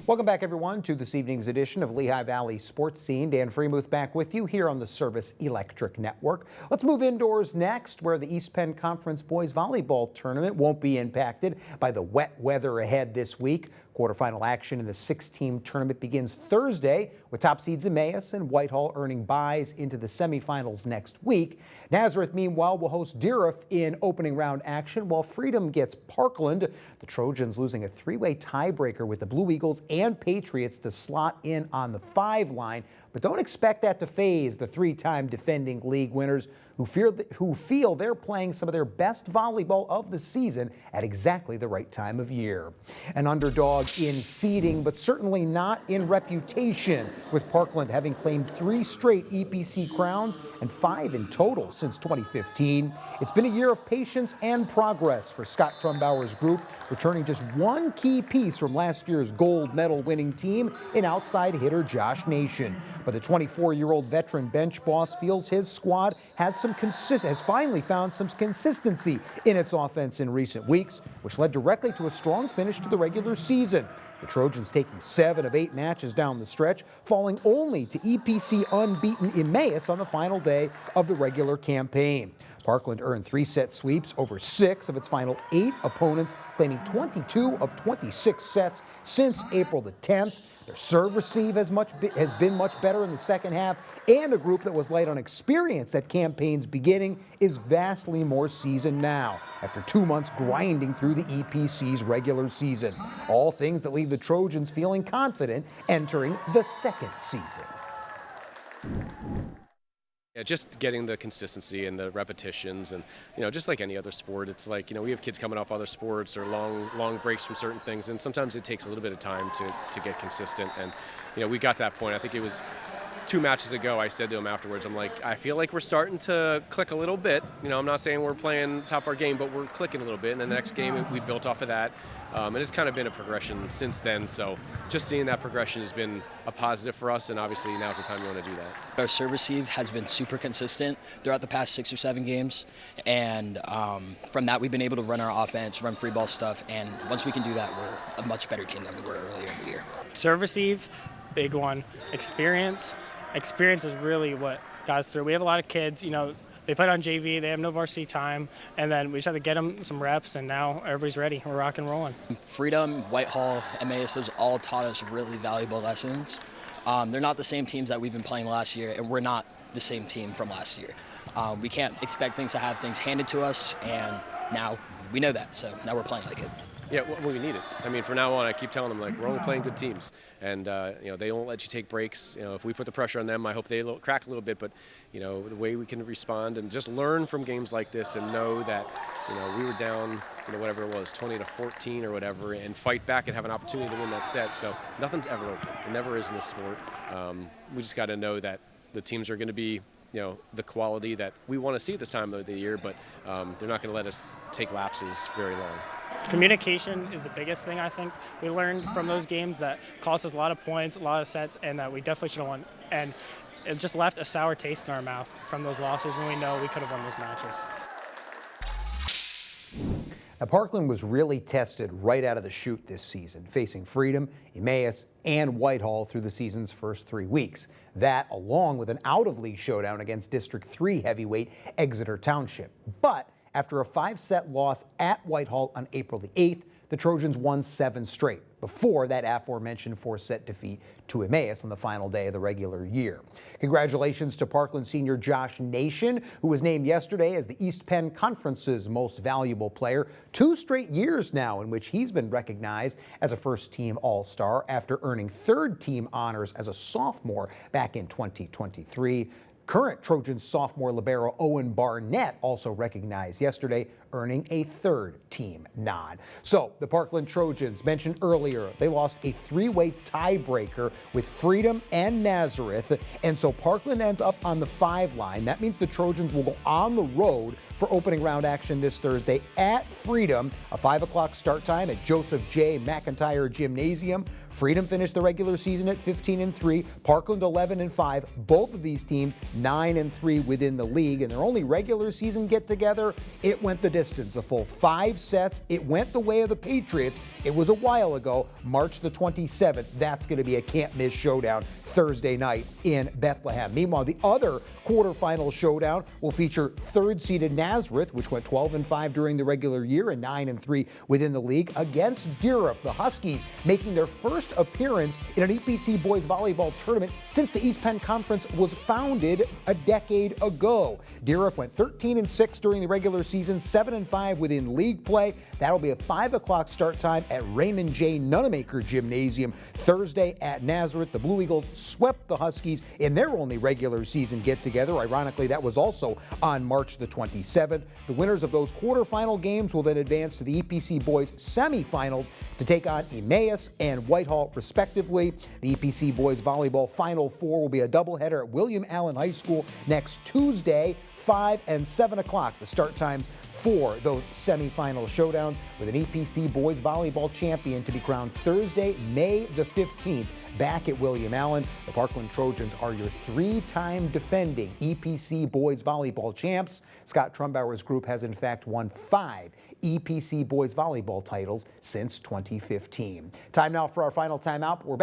Welcome back, everyone, to this evening's edition of Lehigh Valley Sports Scene. Dan Freemuth back with you here on the Service Electric Network. Let's move indoors next, where the East Penn Conference boys volleyball tournament won't be impacted by the wet weather ahead this week. Quarterfinal action in the 6-team tournament begins Thursday, with top seeds Emmaus and Whitehall earning byes into the semifinals next week. Nazareth, meanwhile, will host Deerfield in opening round action, while Freedom gets Parkland. The Trojans losing a three-way tiebreaker with the Blue Eagles and Patriots to slot in on the 5 line. But don't expect that to faze the 3-time defending league winners, who feel they're playing some of their best volleyball of the season at exactly the right time of year. An underdog in seeding, but certainly not in reputation, with Parkland having claimed 3 straight EPC crowns and 5 in total since 2015. It's been a year of patience and progress for Scott Trumbauer's group, returning just one key piece from last year's gold medal winning team in outside hitter Josh Nation. But the 24-year-old veteran bench boss feels his squad has finally found some consistency in its offense in recent weeks, which led directly to a strong finish to the regular season. The Trojans taking 7 of 8 matches down the stretch, falling only to EPC unbeaten Emmaus on the final day of the regular campaign. Parkland earned 3-set sweeps over 6 of its final 8 opponents, claiming 22 of 26 sets since April the 10th. Their serve receive has been much better in the second half, and a group that was light on experience at campaign's beginning is vastly more seasoned now, after 2 months grinding through the EPC's regular season. All things that leave the Trojans feeling confident entering the second season. Yeah, just getting the consistency and the repetitions, and just like any other sport, it's like we have kids coming off other sports or long breaks from certain things, and sometimes it takes a little bit of time to get consistent. And we got to that point. I think it was 2 matches ago. I said to him afterwards, I'm like, I feel like we're starting to click a little bit. I'm not saying we're playing top of our game, but we're clicking a little bit. And the next game we built off of that, and it's kind of been a progression since then. So just seeing that progression has been a positive for us, and obviously now's the time we want to do that. Our serve receive has been super consistent throughout the past 6 or 7 games, and from that we've been able to run our offense, run free ball stuff, and once we can do that, we're a much better team than we were earlier in the year. Serve receive, big one. Experience is really what got us through. We have a lot of kids, they played on JV, they have no varsity time, and then we just had to get them some reps, and now everybody's ready. We're rock and rolling. Freedom, Whitehall, Emmaus, those all taught us really valuable lessons. They're not the same teams that we've been playing last year, and we're not the same team from last year. We can't expect things to have things handed to us, and now we know that, so now we're playing like it. Yeah, well, we need it. I mean, from now on, I keep telling them, we're only playing good teams. And, they won't let you take breaks. If we put the pressure on them, I hope they crack a little bit. But, the way we can respond and just learn from games like this and know that, we were down, whatever it was, 20-14 or whatever, and fight back and have an opportunity to win that set. So nothing's ever over. It never is in this sport. We just got to know that the teams are going to be, the quality that we want to see at this time of the year, but they're not going to let us take lapses very long. Communication is the biggest thing I think we learned from those games that cost us a lot of points, a lot of sets, and that we definitely should have won. And it just left a sour taste in our mouth from those losses when we know we could have won those matches. Now, Parkland was really tested right out of the chute this season, facing Freedom, Emmaus, and Whitehall through the season's first 3 weeks. That, along with an out-of-league showdown against District 3 heavyweight Exeter Township. But after a 5-set loss at Whitehall on April the 8th, the Trojans won 7 straight, before that aforementioned 4-set defeat to Emmaus on the final day of the regular year. Congratulations to Parkland senior Josh Nation, who was named yesterday as the East Penn Conference's most valuable player. 2 straight years now in which he's been recognized as a first-team All-Star after earning third-team honors as a sophomore back in 2023. Current Trojans sophomore libero Owen Barnett also recognized yesterday, earning a third-team nod. So the Parkland Trojans, mentioned earlier, they lost a 3-way tiebreaker with Freedom and Nazareth, and so Parkland ends up on the 5 line. That means the Trojans will go on the road for opening round action this Thursday at Freedom, a 5 o'clock start time at Joseph J. McIntyre Gymnasium. Freedom finished the regular season at 15-3, Parkland 11-5. Both of these teams 9-3 within the league, and their only regular season get-together, it went the distance, a full 5 sets. It went the way of the Patriots. It was a while ago, March the 27th. That's going to be a can't-miss showdown Thursday night in Bethlehem. Meanwhile, the other quarterfinal showdown will feature third-seeded Nazareth, which went 12-5 during the regular year and 9-3 within the league, against Deerfield. The Huskies making their first appearance in an EPC boys volleyball tournament since the East Penn Conference was founded a decade ago. Deerfield went 13-6 during the regular season, 7-5 within league play. That'll be a 5 o'clock start time at Raymond J. Nunamaker Gymnasium Thursday at Nazareth. The Blue Eagles swept the Huskies in their only regular season get-together. Ironically, that was also on March the 27th. The winners of those quarterfinal games will then advance to the EPC boys semifinals to take on Emmaus and Whitehall, respectively. The EPC boys volleyball Final Four will be a doubleheader at William Allen High School next Tuesday, 5 and 7 o'clock. The start times for those semifinal showdowns, with an EPC boys volleyball champion to be crowned Thursday, May the 15th. Back at William Allen, the Parkland Trojans are your 3-time defending EPC boys volleyball champs. Scott Trumbauer's group has in fact won 5 EPC boys volleyball titles since 2015. Time now for our final timeout. We're back.